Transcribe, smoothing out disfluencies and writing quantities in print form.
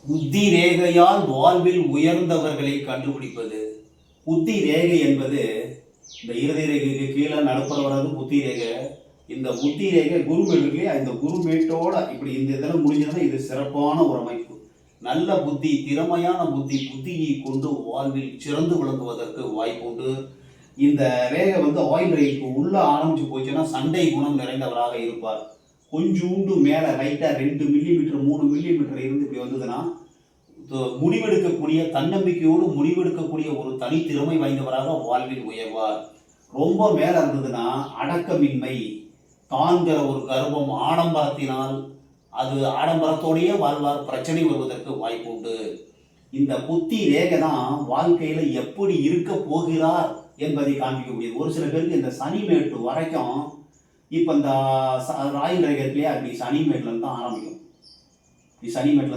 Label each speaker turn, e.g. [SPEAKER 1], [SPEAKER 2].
[SPEAKER 1] புத்தி ரேகையால் வாழ்வில் உயர்ந்தவர்களை கண்டுபிடிப்பது. புத்தி ரேகை என்பது இந்த இருதய ரேகைக்கு கீழே நடுப்புற வர்றது புத்தி ரேகை. இந்த புத்தி ரேகை குருமேடு இல்லையா, இந்த குருமேட்டோட இப்படி இந்த இதெல்லாம் முடிஞ்சதுன்னா இது சிறப்பான ஒரு அமைப்பு. நல்ல புத்தி, திறமையான புத்தி, புத்தியை கொண்டு வாழ்வில் சிறந்து விளங்குவதற்கு வாய்ப்பு உண்டு. இந்த ரேகை ஆயில் ரேகைக்கு உள்ள ஆரம்பிச்சு போச்சுன்னா சண்டை குணம் நிறைந்தவராக இருப்பார். கொஞ்சூண்டு மேலே லைட்டாக 2 மில்லிமீட்டர் 3 மில்லிமீட்டர் இருந்து இப்படி வந்ததுன்னா முடிவெடுக்கக்கூடிய தன்னம்பிக்கையோடு முடிவெடுக்கக்கூடிய ஒரு தனித்திறமை வாய்ந்தவராக வாழ்வில் உயர்வார். ரொம்ப மேலே இருந்ததுன்னா அடக்கமின்மை, தான்கிற ஒரு கர்வம், ஆடம்பரத்தினால் அது ஆடம்பரத்தோடையே வாழ்வார், பிரச்சனை வருவதற்கு வாய்ப்பு உண்டு. இந்த புத்தி ரேகை தான் வாழ்க்கையில் எப்படி இருக்க போகிறார் என்பதை காண்பிக்க முடியுது. ஒரு சில பேருக்கு இந்த சனி மேட்டு வரைக்கும் இப்போ இந்த ராயல் ரேகை இல்லையா, இப்படி சனி மேட்லேருந்து தான் ஆரம்பிக்கும். இப்படி சனி மேட்ல